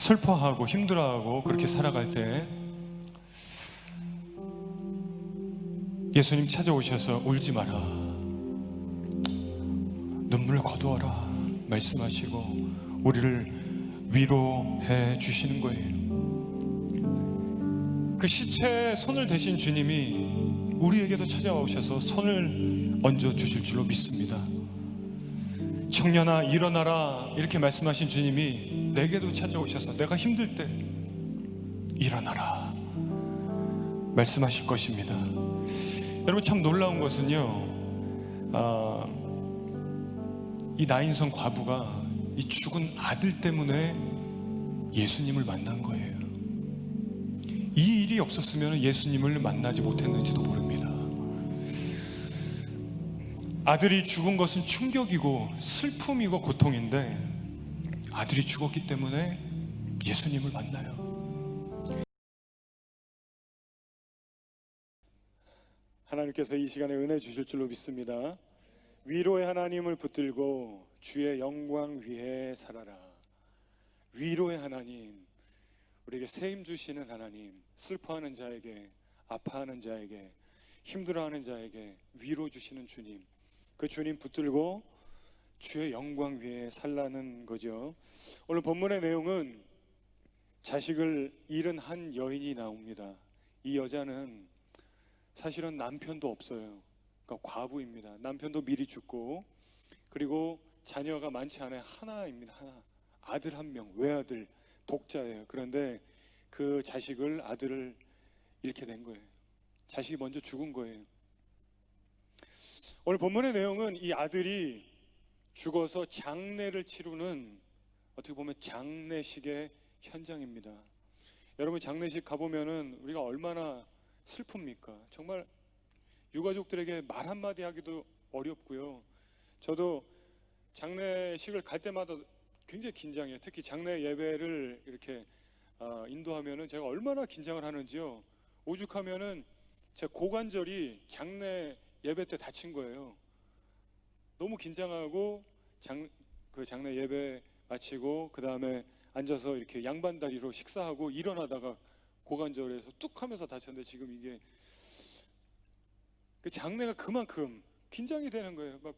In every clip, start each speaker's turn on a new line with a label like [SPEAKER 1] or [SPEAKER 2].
[SPEAKER 1] 슬퍼하고 힘들어하고 그렇게 살아갈 때 예수님 찾아오셔서 울지 마라, 눈물 거두어라 말씀하시고 우리를 위로해 주시는 거예요. 그 시체에 손을 대신 주님이 우리에게도 찾아오셔서 손을 얹어 주실 줄로 믿습니다. 청년아 일어나라 이렇게 말씀하신 주님이 내게도 찾아오셔서 내가 힘들 때 일어나라 말씀하실 것입니다. 여러분, 참 놀라운 것은요, 이 나인성 과부가 이 죽은 아들 때문에 예수님을 만난 거예요. 이 일이 없었으면 예수님을 만나지 못했는지도 모릅니다. 아들이 죽은 것은 충격이고 슬픔이고 고통인데 아들이 죽었기 때문에 예수님을 만나요. 하나님께서 이 시간에 은혜 주실 줄로 믿습니다. 위로의 하나님을 붙들고 주의 영광 위에 살아라. 위로의 하나님, 우리에게 세임 주시는 하나님, 슬퍼하는 자에게, 아파하는 자에게, 힘들어하는 자에게 위로 주시는 주님, 그 주님 붙들고 주의 영광 위에 살라는 거죠. 오늘 본문의 내용은 자식을 잃은 한 여인이 나옵니다. 이 여자는 사실은 남편도 없어요. 그러니까 과부입니다. 남편도 미리 죽고, 그리고 자녀가 많지 않아요. 하나입니다. 하나. 아들 한 명, 외아들, 독자예요. 그런데 그 자식을, 아들을 잃게 된 거예요. 자식이 먼저 죽은 거예요. 오늘 본문의 내용은 이 아들이 죽어서 장례를 치르는, 어떻게 보면 장례식의 현장입니다. 여러분, 장례식 가보면은 우리가 얼마나 슬픕니까? 정말 유가족들에게 말 한마디 하기도 어렵고요. 저도 장례식을 갈 때마다 굉장히 긴장해요. 특히 장례 예배를 이렇게 인도하면은 제가 얼마나 긴장을 하는지요. 오죽하면은 제 고관절이 장례 예배 때 다친 거예요. 너무 긴장하고 그 장례 예배 마치고 그 다음에 앉아서 이렇게 양반다리로 식사하고 일어나다가 고관절에서 뚝 하면서 다쳤는데, 지금 이게 그 장례가 그만큼 긴장이 되는 거예요. 막,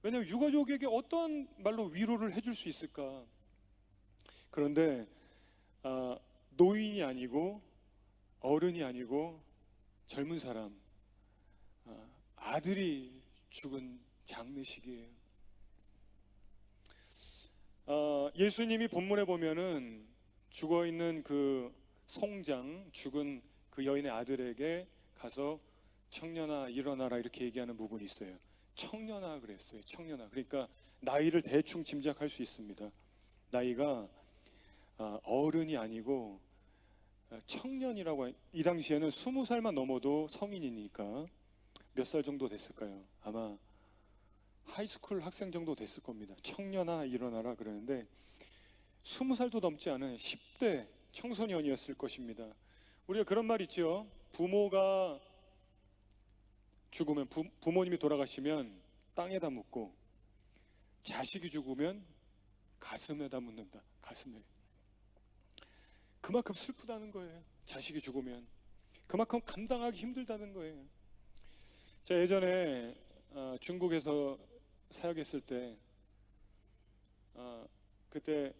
[SPEAKER 1] 왜냐하면 유가족에게 어떠한 말로 위로를 해줄 수 있을까? 그런데 노인이 아니고 어른이 아니고 젊은 사람, 아들이 죽은 장례식이에요. 예수님이 본문에 보면은 죽어있는 그 송장, 죽은 그 여인의 아들에게 가서 청년아 일어나라 이렇게 얘기하는 부분이 있어요. 청년아 그랬어요. 청년아. 그러니까 나이를 대충 짐작할 수 있습니다. 나이가 어른이 아니고 청년이라고. 이 당시에는 20살만 넘어도 성인이니까 몇 살 정도 됐을까요? 아마 하이스쿨 학생 정도 됐을 겁니다. 청년아 일어나라 그러는데 20살도 넘지 않은 10대 청소년이었을 것입니다. 우리가 그런 말 있죠. 부모가 죽으면, 부모님이 돌아가시면 땅에다 묻고, 자식이 죽으면 가슴에다 묻는다. 가슴에. 그만큼 슬프다는 거예요. 자식이 죽으면 그만큼 감당하기 힘들다는 거예요. 제가 예전에 중국에서 사역했을 때 그때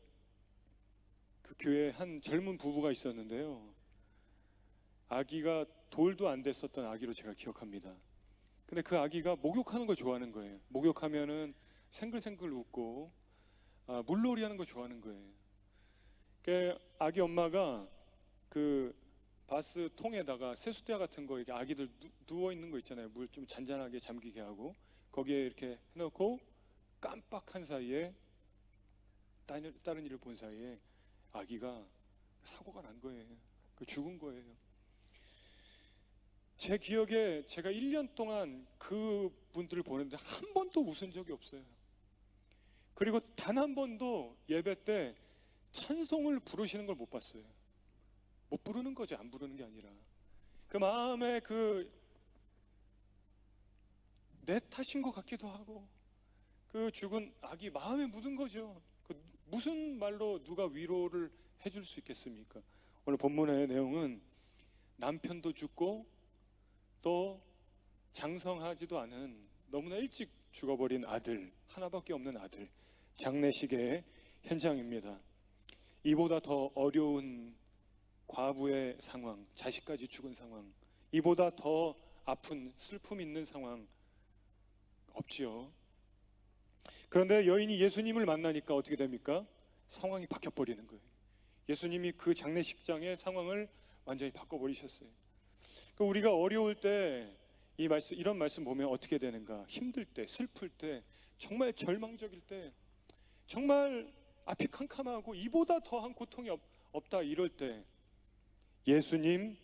[SPEAKER 1] 그 교회에 한 젊은 부부가 있었는데요. 아기가 돌도 안 됐었던 아기로 제가 기억합니다. 근데 그 아기가 목욕하는 걸 좋아하는 거예요. 목욕하면은 생글생글 웃고 물놀이 하는 거 좋아하는 거예요. 그 아기 엄마가 그 바스 통에다가 세숫대 같은 거, 이렇게 아기들 누워 있는 거 있잖아요. 물 좀 잔잔하게 잠기게 하고 거기에 이렇게 해놓고 깜빡한 사이에, 다른 일을 본 사이에 아기가 사고가 난 거예요. 그 죽은 거예요. 제 기억에 제가 1년 동안 그 분들을 보는데 한 번도 웃은 적이 없어요. 그리고 단 한 번도 예배 때 찬송을 부르시는 걸 못 봤어요. 못 부르는 거지, 안 부르는 게 아니라 그 마음에 내 탓인 것 같기도 하고, 그 죽은 아기 마음에 묻은 거죠. 무슨 말로 누가 위로를 해줄 수 있겠습니까? 오늘 본문의 내용은 남편도 죽고 또 장성하지도 않은 너무나 일찍 죽어버린 아들, 하나밖에 없는 아들, 장례식의 현장입니다. 이보다 더 어려운 과부의 상황, 자식까지 죽은 상황, 이보다 더 아픈 슬픔 있는 상황 없지요. 그런데 여인이 예수님을 만나니까 어떻게 됩니까? 상황이 바뀌어버리는 거예요. 예수님이 그 장례식장의 상황을 완전히 바꿔버리셨어요. 그러니까 우리가 어려울 때 이런 말씀 보면 어떻게 되는가? 힘들 때, 슬플 때, 정말 절망적일 때, 정말 앞이 캄캄하고 이보다 더한 고통이 없다 이럴 때 예수님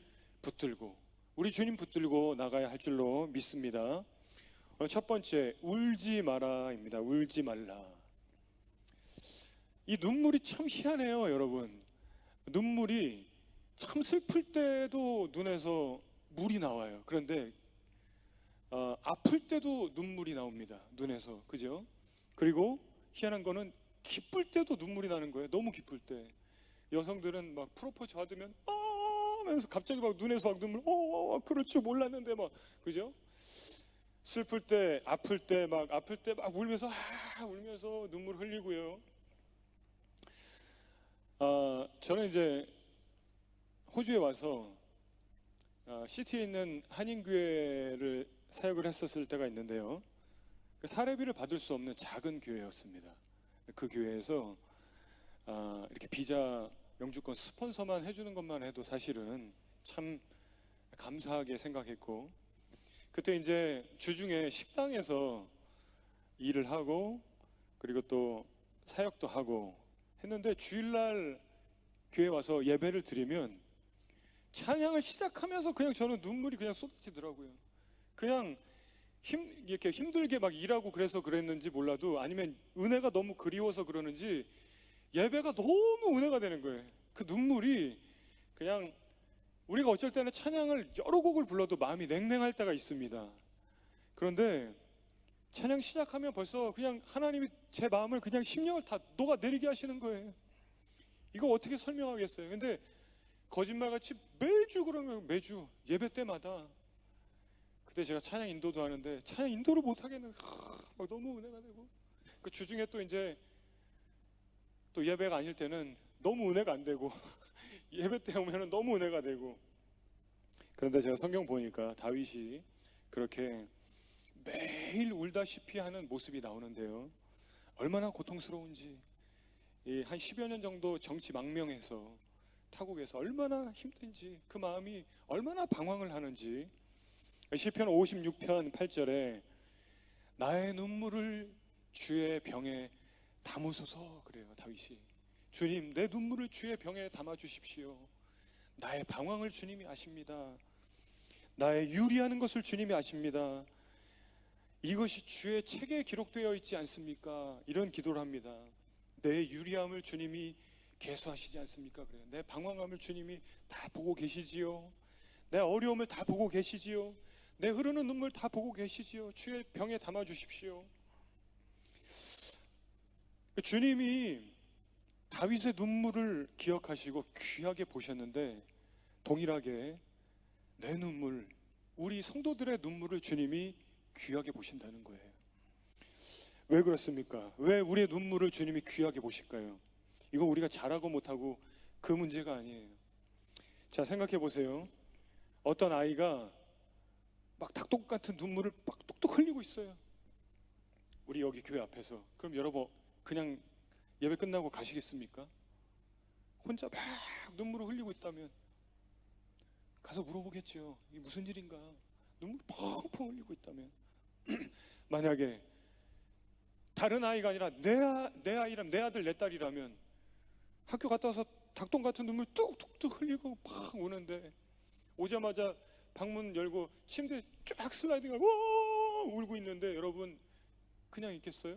[SPEAKER 1] 붙들고, 우리 주님 붙들고 나가야 할 줄로 믿습니다. 첫 번째, 울지 마라입니다. 울지 말라. 이 눈물이 참 희한해요, 여러분. 눈물이 참 슬플 때도 눈에서 물이 나와요. 그런데 아플 때도 눈물이 나옵니다, 눈에서. 그죠? 그리고 희한한 거는 기쁠 때도 눈물이 나는 거예요. 너무 기쁠 때. 여성들은 막 프로포즈 받으면 하면서 갑자기 막 눈에서 막 눈물, 그럴 줄 몰랐는데 막, 그죠? 슬플 때, 아플 때 막 울면서 울면서 눈물 흘리고요. 저는 이제 호주에 와서 시티에 있는 한인교회를 사역을 했었을 때가 있는데요. 사례비를 받을 수 없는 작은 교회였습니다. 그 교회에서 이렇게 비자 영주권 스폰서만 해주는 것만 해도 사실은 참 감사하게 생각했고, 그때 이제 주중에 식당에서 일을 하고 그리고 또 사역도 하고 했는데, 주일날 교회 와서 예배를 드리면 찬양을 시작하면서 그냥 저는 눈물이 그냥 쏟아지더라고요. 그냥 이렇게 힘들게 막 일하고 그래서 그랬는지 몰라도, 아니면 은혜가 너무 그리워서 그러는지 예배가 너무 은혜가 되는 거예요. 그 눈물이 그냥, 우리가 어쩔 때는 찬양을 여러 곡을 불러도 마음이 냉랭할 때가 있습니다. 그런데 찬양 시작하면 벌써 그냥 하나님이 제 마음을 그냥 심령을 다 녹아내리게 하시는 거예요. 이거 어떻게 설명하겠어요? 근데 거짓말같이 매주 그러면, 매주 예배 때마다, 그때 제가 찬양 인도도 하는데 찬양 인도를 못하겠는, 막 너무 은혜가 되고, 그 주중에 또 이제 또 예배가 아닐 때는 너무 은혜가 안 되고 예배 때 오면은 너무 은혜가 되고. 그런데 제가 성경 보니까 다윗이 그렇게 매일 울다시피 하는 모습이 나오는데요, 얼마나 고통스러운지, 한 10여 년 정도 정치 망명해서 타국에서 얼마나 힘든지, 그 마음이 얼마나 방황을 하는지. 시편 56편 8절에 나의 눈물을 주의 병에 담으소서 그래요, 다윗이. 주님, 내 눈물을 주의 병에 담아 주십시오. 나의 방황을 주님이 아십니다. 나의 유리하는 것을 주님이 아십니다. 이것이 주의 책에 기록되어 있지 않습니까? 이런 기도를 합니다. 내 유리함을 주님이 계수하시지 않습니까? 그래요. 내 방황함을 주님이 다 보고 계시지요. 내 어려움을 다 보고 계시지요. 내 흐르는 눈물 다 보고 계시지요. 주의 병에 담아 주십시오. 주님이 다윗의 눈물을 기억하시고 귀하게 보셨는데, 동일하게 내 눈물, 우리 성도들의 눈물을 주님이 귀하게 보신다는 거예요. 왜 그렇습니까? 왜 우리의 눈물을 주님이 귀하게 보실까요? 이거 우리가 잘하고 못하고 그 문제가 아니에요. 자, 생각해 보세요. 어떤 아이가 막 닭똥 같은 눈물을 막 뚝뚝 흘리고 있어요, 우리 여기 교회 앞에서. 그럼 여러분 그냥 예배 끝나고 가시겠습니까? 혼자 막 눈물을 흘리고 있다면 가서 물어보겠죠. 이게 무슨 일인가? 눈물 펑펑 흘리고 있다면. 만약에 다른 아이가 아니라 내 아이라면, 내 아들 내 딸이라면 학교 갔다 와서 닭똥 같은 눈물 뚝뚝뚝 흘리고 막 우는데, 오자마자 방문 열고 침대에 쫙 슬라이딩하고 울고 있는데 여러분 그냥 있겠어요?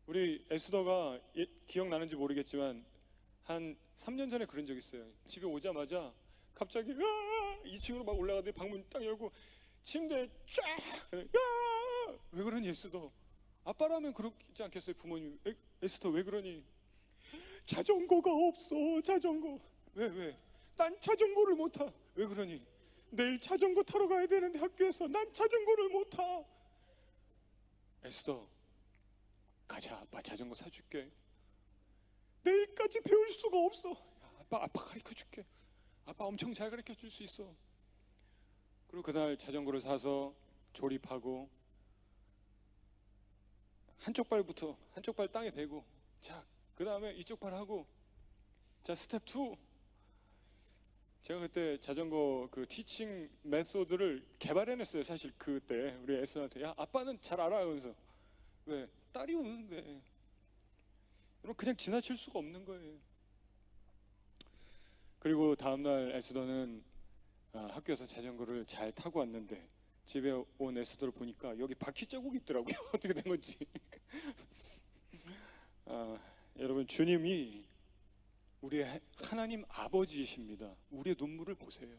[SPEAKER 1] 우리 에스더가 기억나는지 모르겠지만 한 3년 전에 그런 적 있어요. 집에 오자마자 갑자기 2층으로 막 올라가더니 방문 딱 열고 침대에 쫙, 왜 그러니 에스더? 아빠라면 그렇지 않겠어요? 부모님, 에스더 왜 그러니? 자전거가 없어. 자전거. 왜? 난 자전거를 못 타. 왜 그러니? 내일 자전거 타러 가야 되는데 학교에서 난 자전거를 못 타. 에스더, 가자. 아빠 자전거 사줄게. 내일까지 배울 수가 없어. 야, 아빠 가르쳐 줄게. 아빠 엄청 잘 가르쳐 줄 수 있어. 그리고 그날 자전거를 사서 조립하고 한쪽 발 땅에 대고, 자, 그 다음에 이쪽 발 하고, 자, 스텝 2. 제가 그때 자전거 그 티칭 메소드를 개발해냈어요. 사실 그때 우리 애써한테, 야, 아빠는 잘 알아. 그러면서. 왜? 딸이 오는데. 그럼 그냥 지나칠 수가 없는 거예요. 그리고 다음날 에스더는 학교에서 자전거를 잘 타고 왔는데, 집에 온 에스더를 보니까 여기 바퀴 자국이 있더라고요. 어떻게 된 건지. 여러분, 주님이 우리의 하나님 아버지이십니다. 우리의 눈물을 보세요.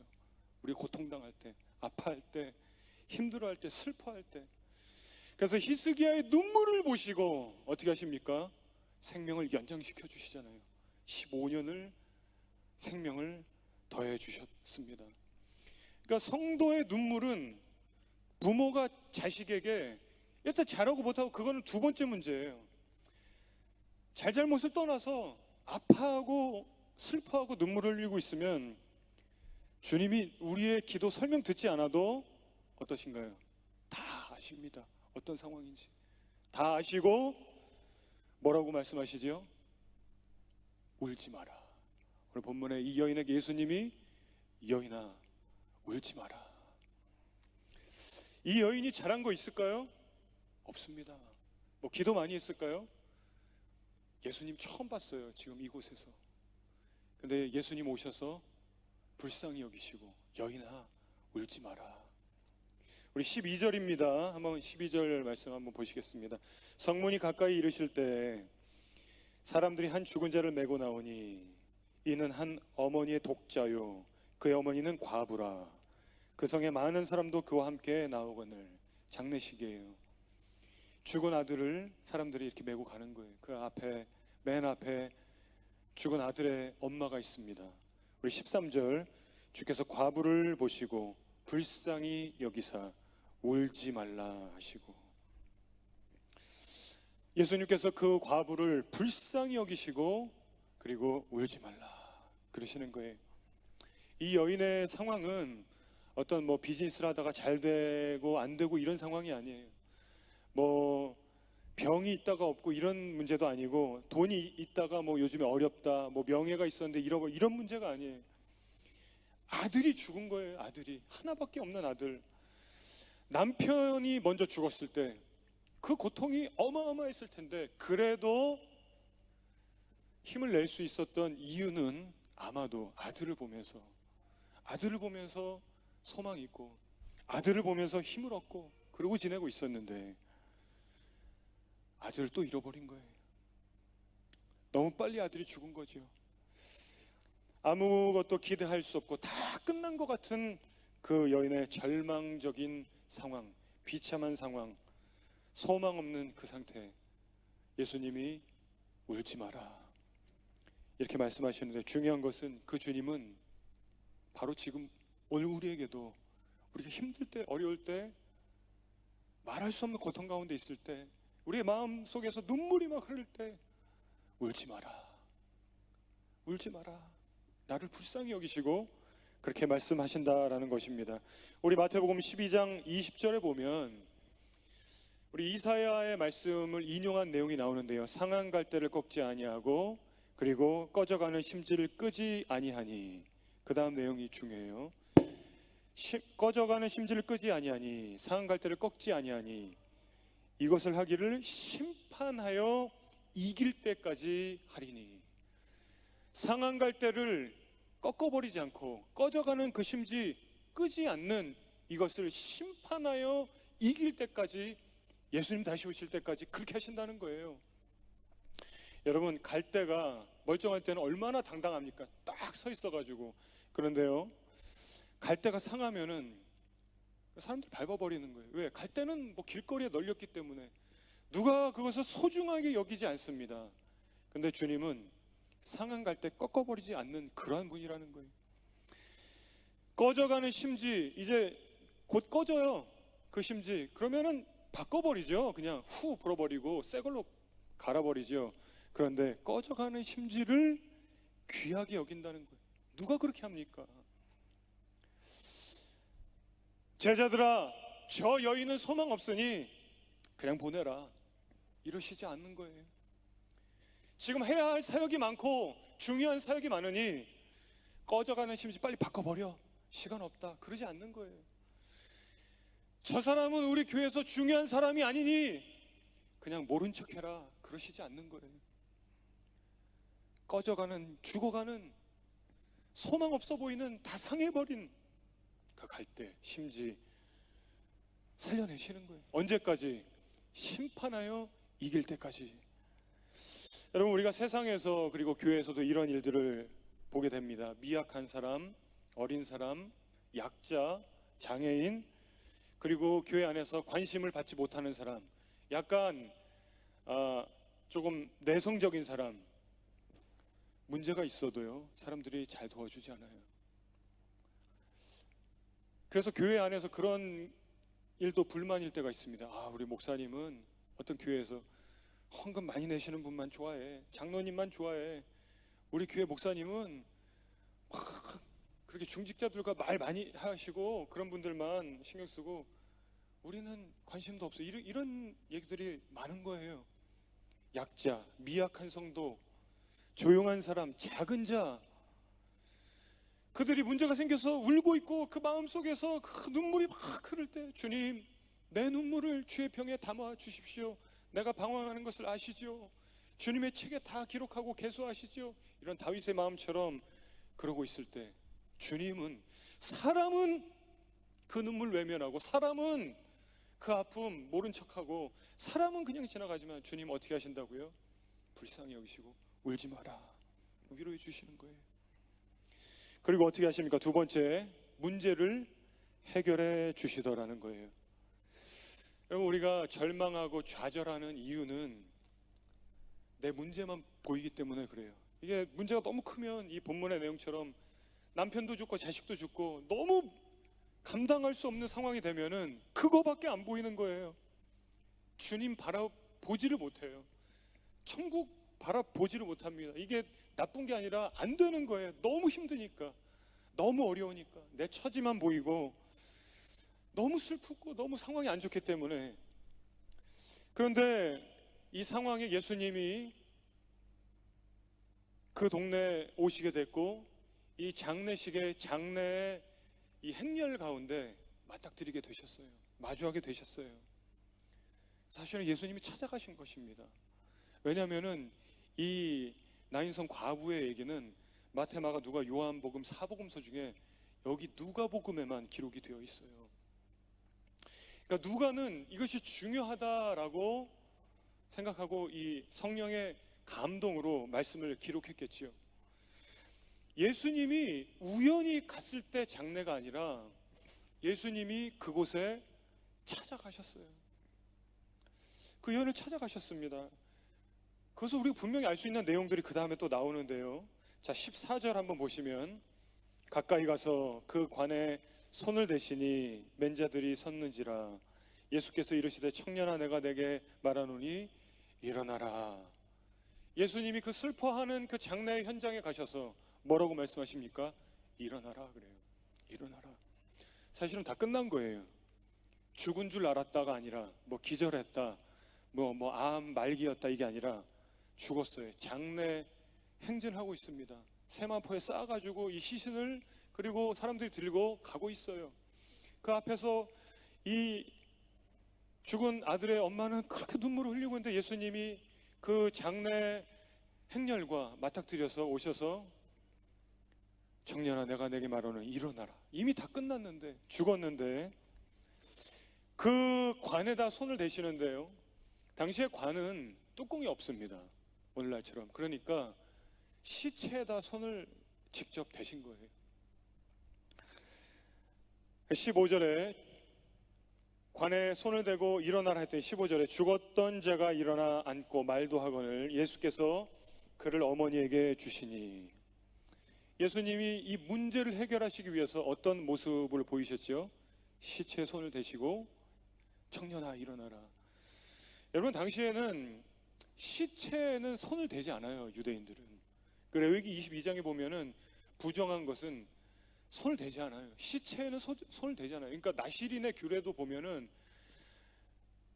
[SPEAKER 1] 우리 고통당할 때, 아파할 때, 힘들어할 때, 슬퍼할 때. 그래서 히스기야의 눈물을 보시고 어떻게 하십니까? 생명을 연장시켜 주시잖아요. 15년을 생명을 더해 주셨습니다. 그러니까 성도의 눈물은 부모가 자식에게 일단 잘하고 못하고 그거는 두 번째 문제예요. 잘못을 떠나서 아파하고 슬퍼하고 눈물을 흘리고 있으면 주님이 우리의 기도 설명 듣지 않아도 어떠신가요? 다 아십니다. 어떤 상황인지 다 아시고 뭐라고 말씀하시지요? 울지 마라. 오늘 본문에 이 여인에게 예수님이, 여인아, 울지 마라. 이 여인이 잘한 거 있을까요? 없습니다. 뭐 기도 많이 했을까요? 예수님 처음 봤어요. 지금 이곳에서. 근데 예수님 오셔서 불쌍히 여기시고, 여인아, 울지 마라. 우리 12절입니다. 한번 12절 말씀 한번 보시겠습니다. 성문이 가까이 이르실 때 사람들이 한 죽은 자를 메고 나오니 이는 한 어머니의 독자요 그의 어머니는 과부라. 그 성에 많은 사람도 그와 함께 나오거늘. 장례식이에요. 죽은 아들을 사람들이 이렇게 메고 가는 거예요. 그 앞에, 맨 앞에 죽은 아들의 엄마가 있습니다. 우리 13절, 주께서 과부를 보시고 불쌍히 여기사 울지 말라 하시고, 예수님께서 그 과부를 불쌍히 여기시고 그리고 울지 말라 그러시는 거예요. 이 여인의 상황은 어떤 뭐 비즈니스를 하다가 잘 되고 안 되고 이런 상황이 아니에요. 뭐 병이 있다가 없고 이런 문제도 아니고, 돈이 있다가 뭐 요즘에 어렵다, 뭐 명예가 있었는데 잃어버려, 이런 문제가 아니에요. 아들이 죽은 거예요. 아들이 하나밖에 없는 아들. 남편이 먼저 죽었을 때 그 고통이 어마어마했을 텐데, 그래도 힘을 낼 수 있었던 이유는 아마도 아들을 보면서 소망이 있고, 아들을 보면서 힘을 얻고 그러고 지내고 있었는데, 아들을 또 잃어버린 거예요. 너무 빨리 아들이 죽은 거죠. 아무것도 기대할 수 없고 다 끝난 것 같은 그 여인의 절망적인 상황, 비참한 상황, 소망 없는 그 상태, 예수님이 울지 마라 이렇게 말씀하시는데, 중요한 것은 그 주님은 바로 지금 오늘 우리에게도, 우리가 힘들 때, 어려울 때, 말할 수 없는 고통 가운데 있을 때, 우리의 마음 속에서 눈물이 막 흐를 때 울지 마라, 울지 마라, 나를 불쌍히 여기시고 그렇게 말씀하신다라는 것입니다. 우리 마태복음 12장 20절에 보면 우리 이사야의 말씀을 인용한 내용이 나오는데요. 상한 갈대를 꺾지 아니하고 그리고 꺼져가는 심지를 끄지 아니하니, 그 다음 내용이 중요해요. 꺼져가는 심지를 끄지 아니하니, 상한 갈대를 꺾지 아니하니, 이것을 하기를 심판하여 이길 때까지 하리니. 상한 갈대를 꺾어버리지 않고 꺼져가는 그 심지 끄지 않는 이것을 심판하여 이길 때까지, 예수님 다시 오실 때까지 그렇게 하신다는 거예요. 여러분, 갈대가 멀쩡할 때는 얼마나 당당합니까? 딱 서 있어가지고. 그런데요, 갈대가 상하면은 사람들이 밟아버리는 거예요. 왜? 갈대는 뭐 길거리에 널렸기 때문에 누가 그것을 소중하게 여기지 않습니다. 근데 주님은 상한 갈 때 꺾어버리지 않는 그러한 분이라는 거예요. 꺼져가는 심지, 이제 곧 꺼져요. 그 심지. 그러면은 바꿔버리죠. 그냥 후 불어버리고 새 걸로 갈아버리죠. 그런데 꺼져가는 심지를 귀하게 여긴다는 거예요. 누가 그렇게 합니까? 제자들아, 저 여인은 소망 없으니 그냥 보내라, 이러시지 않는 거예요. 지금 해야 할 사역이 많고 중요한 사역이 많으니 꺼져가는 심지 빨리 바꿔버려, 시간 없다, 그러지 않는 거예요. 저 사람은 우리 교회에서 중요한 사람이 아니니 그냥 모른 척해라, 그러시지 않는 거예요. 꺼져가는, 죽어가는, 소망 없어 보이는, 다 상해버린 그 갈대 심지 살려내시는 거예요. 언제까지? 심판하여 이길 때까지. 여러분, 우리가 세상에서 그리고 교회에서도 이런 일들을 보게 됩니다. 미약한 사람, 어린 사람, 약자, 장애인, 그리고 교회 안에서 관심을 받지 못하는 사람, 약간 조금 내성적인 사람, 문제가 있어도요, 사람들이 잘 도와주지 않아요. 그래서 교회 안에서 그런 일도 불만일 때가 있습니다. 우리 목사님은 어떤 교회에서 헌금 많이 내시는 분만 좋아해, 장로님만 좋아해, 우리 교회 목사님은 막 그렇게 중직자들과 말 많이 하시고 그런 분들만 신경 쓰고 우리는 관심도 없어, 이런 얘기들이 많은 거예요. 약자, 미약한 성도, 조용한 사람, 작은 자, 그들이 문제가 생겨서 울고 있고 그 마음속에서 그 눈물이 막 흐를 때, 주님, 내 눈물을 주의 병에 담아 주십시오. 내가 방황하는 것을 아시죠? 주님의 책에 다 기록하고 계수하시죠? 이런 다윗의 마음처럼 그러고 있을 때, 주님은, 사람은 그 눈물 외면하고, 사람은 그 아픔 모른 척하고, 사람은 그냥 지나가지만 주님 어떻게 하신다고요? 불쌍히 여기시고 울지 마라, 위로해 주시는 거예요. 그리고 어떻게 하십니까? 두 번째, 문제를 해결해 주시더라는 거예요. 여러분, 우리가 절망하고 좌절하는 이유는 내 문제만 보이기 때문에 그래요. 이게 문제가 너무 크면 이 본문의 내용처럼 남편도 죽고 자식도 죽고 너무 감당할 수 없는 상황이 되면은 그거밖에 안 보이는 거예요. 주님 바라보지를 못해요. 천국 바라보지를 못합니다. 이게 나쁜 게 아니라 안 되는 거예요. 너무 힘드니까, 너무 어려우니까, 내 처지만 보이고 너무 슬프고 너무 상황이 안 좋기 때문에. 그런데 이 상황에 예수님이 그 동네에 오시게 됐고, 이 장례식의 장례의 이 행렬 가운데 맞닥뜨리게 되셨어요. 마주하게 되셨어요. 사실은 예수님이 찾아가신 것입니다. 왜냐하면은 이 나인성 과부의 얘기는 마태, 마가, 누가, 요한복음, 사복음서 중에 여기 누가복음에만 기록이 되어 있어요. 그러니까 누가는 이것이 중요하다라고 생각하고 이 성령의 감동으로 말씀을 기록했겠지요. 예수님이 우연히 갔을 때 장례가 아니라 예수님이 그곳에 찾아가셨어요. 그 여인을 찾아가셨습니다. 그래서 우리가 분명히 알 수 있는 내용들이 그 다음에 또 나오는데요. 자, 14절 한번 보시면, 가까이 가서 그 관에 손을 대시니 맨자들이 섰는지라. 예수께서 이르시되, 청년아, 내가 내게 말하노니 일어나라. 예수님이 그 슬퍼하는 그 장례의 현장에 가셔서 뭐라고 말씀하십니까? 일어나라 그래요. 일어나라. 사실은 다 끝난 거예요. 죽은 줄 알았다가 아니라, 뭐 기절했다, 뭐 암 말기였다, 이게 아니라 죽었어요. 장례 행진하고 있습니다. 세마포에 쌓아가지고 이 시신을, 그리고 사람들이 들고 가고 있어요. 그 앞에서 이 죽은 아들의 엄마는 그렇게 눈물을 흘리고 있는데 예수님이 그 장례 행렬과 맞닥뜨려서 오셔서, 청년아, 내가 내게 말하노니 일어나라. 이미 다 끝났는데, 죽었는데 그 관에다 손을 대시는데요, 당시에 관은 뚜껑이 없습니다, 오늘날처럼. 그러니까 시체에다 손을 직접 대신 거예요. 15절에 관에 손을 대고 일어나라 했더니 15절에 죽었던 자가 일어나 앉고 말도 하거늘 예수께서 그를 어머니에게 주시니. 예수님이 이 문제를 해결하시기 위해서 어떤 모습을 보이셨죠? 시체에 손을 대시고 청년아 일어나라. 여러분, 당시에는 시체에는 손을 대지 않아요, 유대인들은. 그 레위기 22장에 보면은 부정한 것은 손을 대지 않아요. 시체에는 손을 대지 않아요. 그러니까 나실인의 규례도 보면은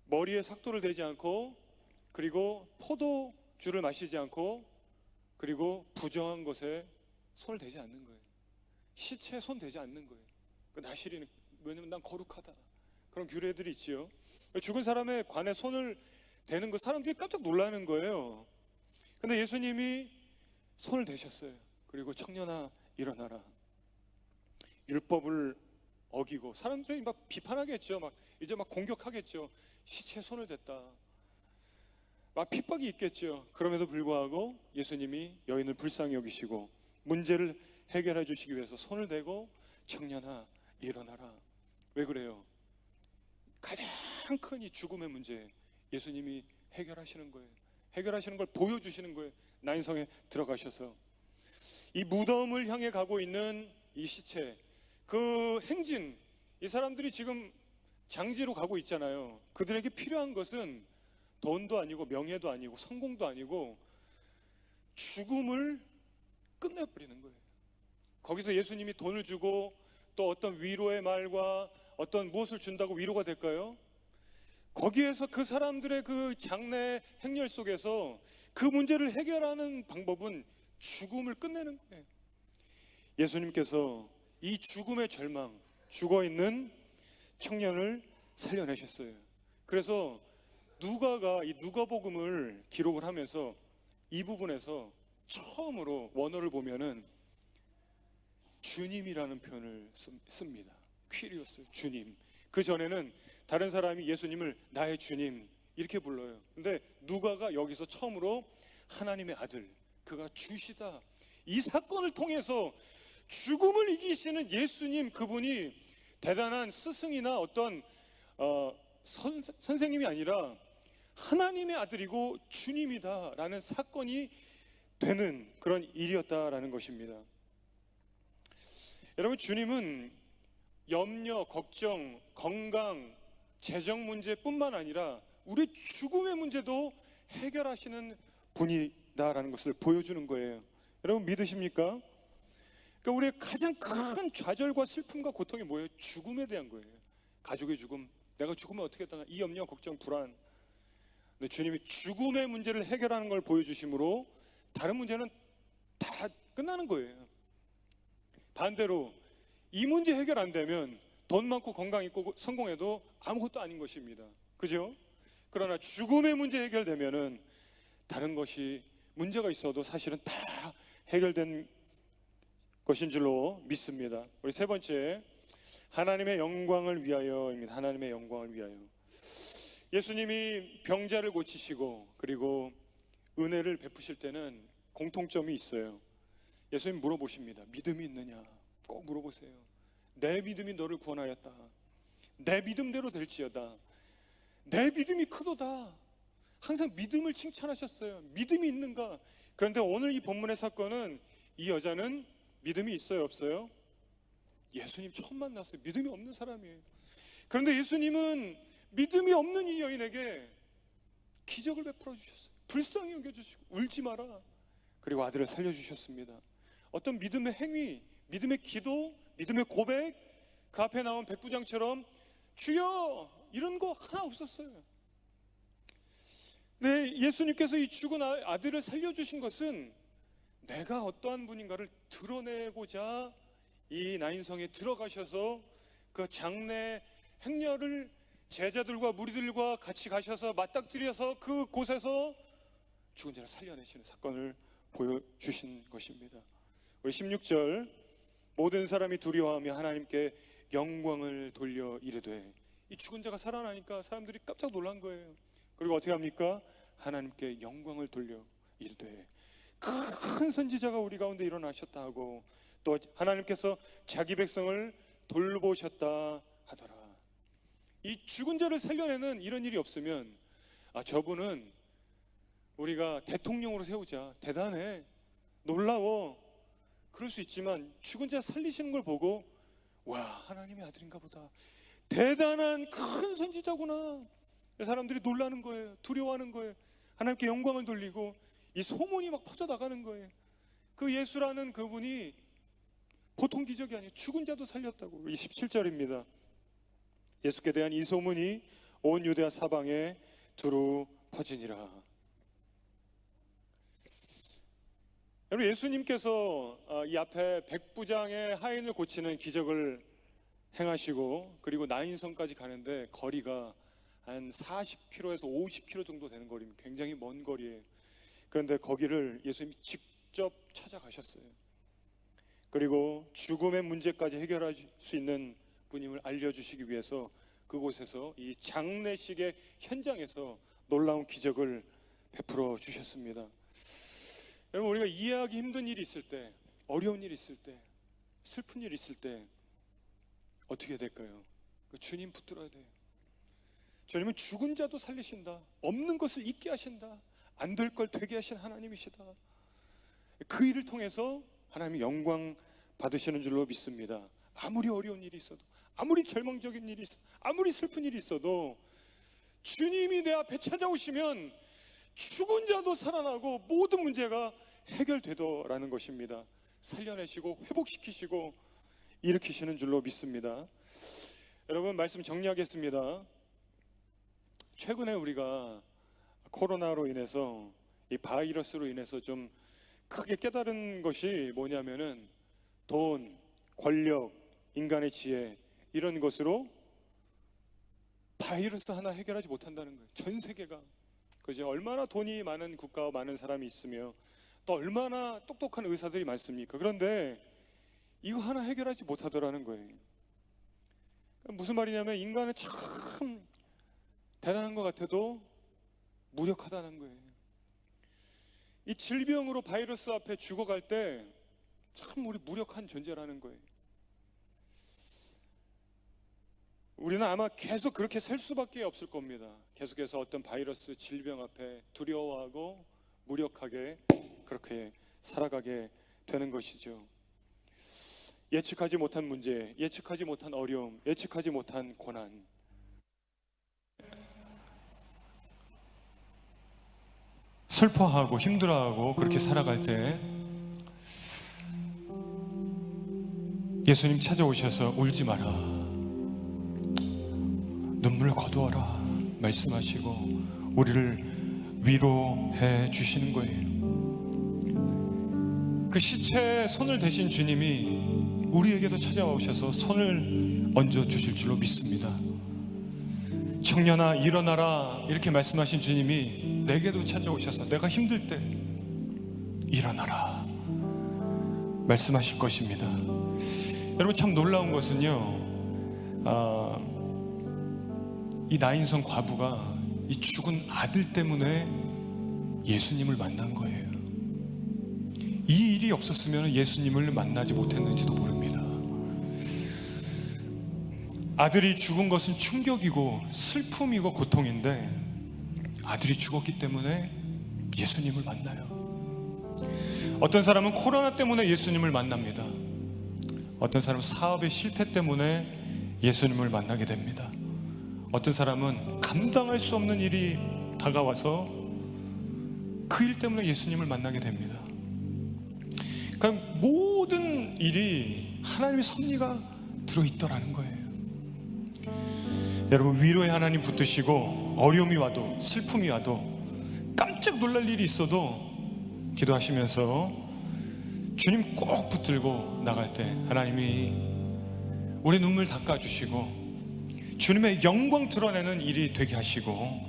[SPEAKER 1] 머리에 삭도를 대지 않고, 그리고 포도주를 마시지 않고, 그리고 부정한 것에 손을 대지 않는 거예요. 시체에 손 대지 않는 거예요. 그 나실인은, 왜냐면 난 거룩하다, 그런 규례들이 있지요. 죽은 사람의 관에 손을 대는 거 사람들이 깜짝 놀라는 거예요. 근데 예수님이 손을 대셨어요. 그리고 청년아 일어나라. 율법을 어기고 사람들이 막 비판하겠죠. 막 이제 막 공격하겠죠. 시체에 손을 댔다, 막 핍박이 있겠죠. 그럼에도 불구하고 예수님이 여인을 불쌍히 여기시고 문제를 해결해 주시기 위해서 손을 대고 청년아 일어나라. 왜 그래요? 가장 큰 이 죽음의 문제 예수님이 해결하시는 거예요. 해결하시는 걸 보여주시는 거예요. 나인성에 들어가셔서 이 무덤을 향해 가고 있는 이 시체, 그 행진, 이 사람들이 지금 장지로 가고 있잖아요. 그들에게 필요한 것은 돈도 아니고 명예도 아니고 성공도 아니고 죽음을 끝내버리는 거예요. 거기서 예수님이 돈을 주고 또 어떤 위로의 말과 어떤 무엇을 준다고 위로가 될까요? 거기에서 그 사람들의 그 장래 행렬 속에서 그 문제를 해결하는 방법은 죽음을 끝내는 거예요. 예수님께서 이 죽음의 절망, 죽어있는 청년을 살려내셨어요. 그래서 누가가 이 누가복음을 기록을 하면서 이 부분에서 처음으로 원어를 보면은 주님이라는 표현을 씁니다. 퀴리오스, 주님. 그 전에는 다른 사람이 예수님을 나의 주님 이렇게 불러요. 근데 누가가 여기서 처음으로 하나님의 아들, 그가 주시다, 이 사건을 통해서 죽음을 이기시는 예수님, 그분이 대단한 스승이나 어떤 선생님이 아니라 하나님의 아들이고 주님이다라는 사건이 되는 그런 일이었다라는 것입니다. 여러분, 주님은 염려, 걱정, 건강, 재정 문제뿐만 아니라 우리 죽음의 문제도 해결하시는 분이다라는 것을 보여주는 거예요. 여러분 믿으십니까? 그러니까 우리의 가장 큰 좌절과 슬픔과 고통이 뭐예요? 죽음에 대한 거예요. 가족의 죽음, 내가 죽으면 어떻게 했다, 이 염려, 걱정, 불안. 근데 주님이 죽음의 문제를 해결하는 걸 보여주심으로 다른 문제는 다 끝나는 거예요. 반대로 이 문제 해결 안 되면 돈 많고 건강 있고 성공해도 아무것도 아닌 것입니다. 그죠? 그러나 죽음의 문제 해결되면은 다른 것이 문제가 있어도 사실은 다 해결된 것인 줄로 믿습니다. 우리 세 번째, 하나님의 영광을 위하여입니다. 하나님의 영광을 위하여. 예수님이 병자를 고치시고 그리고 은혜를 베푸실 때는 공통점이 있어요. 예수님 물어보십니다. 믿음이 있느냐? 꼭 물어보세요. 내 믿음이 너를 구원하였다. 내 믿음대로 될지어다. 내 믿음이 크도다. 항상 믿음을 칭찬하셨어요. 믿음이 있는가? 그런데 오늘 이 본문의 사건은 이 여자는 믿음이 있어요, 없어요? 예수님 처음 만났어요. 믿음이 없는 사람이에요. 그런데 예수님은 믿음이 없는 이 여인에게 기적을 베풀어 주셨어요. 불쌍히 여겨주시고 울지 마라. 그리고 아들을 살려주셨습니다. 어떤 믿음의 행위, 믿음의 기도, 믿음의 고백, 그 앞에 나온 백부장처럼 주여 이런 거 하나 없었어요. 네, 예수님께서 이 죽은 아들을 살려주신 것은 내가 어떠한 분인가를 드러내고자 이 나인성에 들어가셔서 그 장래 행렬을 제자들과 무리들과 같이 가셔서 맞닥뜨려서 그 곳에서 죽은 자를 살려내시는 사건을 보여주신 것입니다. 우리 16절, 모든 사람이 두려워하며 하나님께 영광을 돌려 이르되, 이 죽은 자가 살아나니까 사람들이 깜짝 놀란 거예요. 그리고 어떻게 합니까? 하나님께 영광을 돌려 이르되, 큰 선지자가 우리 가운데 일어나셨다 하고 또 하나님께서 자기 백성을 돌보셨다 하더라. 이 죽은 자를 살려내는 이런 일이 없으면 저분은 우리가 대통령으로 세우자. 대단해, 놀라워, 그럴 수 있지만 죽은 자 살리시는 걸 보고 와, 하나님의 아들인가 보다, 대단한 큰 선지자구나, 사람들이 놀라는 거예요. 두려워하는 거예요. 하나님께 영광을 돌리고 이 소문이 막 퍼져나가는 거예요. 그 예수라는 그분이 보통 기적이 아니에요. 죽은 자도 살렸다고. 27절입니다. 예수께 대한 이 소문이 온 유대아 사방에 두루 퍼지니라. 여러분, 예수님께서 이 앞에 백부장의 하인을 고치는 기적을 행하시고 그리고 나인성까지 가는데 거리가 한 40km에서 50km 정도 되는 거리입니다. 굉장히 먼 거리예요. 그런데 거기를 예수님이 직접 찾아가셨어요. 그리고 죽음의 문제까지 해결할 수 있는 분임을 알려주시기 위해서 그곳에서 이 장례식의 현장에서 놀라운 기적을 베풀어 주셨습니다. 여러분, 우리가 이해하기 힘든 일이 있을 때, 어려운 일이 있을 때, 슬픈 일이 있을 때 어떻게 될까요? 주님 붙들어야 돼요. 주님은 죽은 자도 살리신다, 없는 것을 있게 하신다, 안 될 걸 되게 하신 하나님이시다. 그 일을 통해서 하나님이 영광 받으시는 줄로 믿습니다. 아무리 어려운 일이 있어도, 아무리 절망적인 일이 있어도, 아무리 슬픈 일이 있어도 주님이 내 앞에 찾아오시면 죽은 자도 살아나고 모든 문제가 해결되더라는 것입니다. 살려내시고 회복시키시고 일으키시는 줄로 믿습니다. 여러분, 말씀 정리하겠습니다. 최근에 우리가 코로나로 인해서, 이 바이러스로 인해서 좀 크게 깨달은 것이 뭐냐면은 돈, 권력, 인간의 지혜, 이런 것으로 바이러스 하나 해결하지 못한다는 거예요. 전 세계가. 그죠? 얼마나 돈이 많은 국가와 많은 사람이 있으며 또 얼마나 똑똑한 의사들이 많습니까? 그런데 이거 하나 해결하지 못하더라는 거예요. 무슨 말이냐면 인간은 참 대단한 것 같아도 무력하다는 거예요. 이 질병으로 바이러스 앞에 죽어갈 때 참 우리 무력한 존재라는 거예요. 우리는 아마 계속 그렇게 살 수밖에 없을 겁니다. 계속해서 어떤 바이러스, 질병 앞에 두려워하고 무력하게 그렇게 살아가게 되는 것이죠. 예측하지 못한 문제, 예측하지 못한 어려움, 예측하지 못한 고난, 슬퍼하고 힘들어하고 그렇게 살아갈 때 예수님 찾아오셔서 울지 마라, 눈물을 거두어라 말씀하시고 우리를 위로해 주시는 거예요. 그 시체에 손을 대신 주님이 우리에게도 찾아오셔서 손을 얹어 주실 줄로 믿습니다. 청년아 일어나라 이렇게 말씀하신 주님이 내게도 찾아오셔서 내가 힘들 때 일어나라 말씀하실 것입니다. 여러분, 참 놀라운 것은요, 이 나인성 과부가 이 죽은 아들 때문에 예수님을 만난 거예요. 이 일이 없었으면 예수님을 만나지 못했는지도 모릅니다. 아들이 죽은 것은 충격이고 슬픔이고 고통인데 아들이 죽었기 때문에 예수님을 만나요. 어떤 사람은 코로나 때문에 예수님을 만납니다. 어떤 사람은 사업의 실패 때문에 예수님을 만나게 됩니다. 어떤 사람은 감당할 수 없는 일이 다가와서 그 일 때문에 예수님을 만나게 됩니다. 그러니까 모든 일이 하나님의 섭리가 들어있더라는 거예요. 여러분, 위로의 하나님 붙드시고 어려움이 와도 슬픔이 와도 깜짝 놀랄 일이 있어도 기도하시면서 주님 꼭 붙들고 나갈 때 하나님이 우리 눈물 닦아주시고 주님의 영광 드러내는 일이 되게 하시고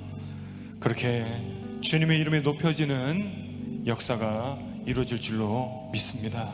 [SPEAKER 1] 그렇게 주님의 이름이 높여지는 역사가 이루어질 줄로 믿습니다.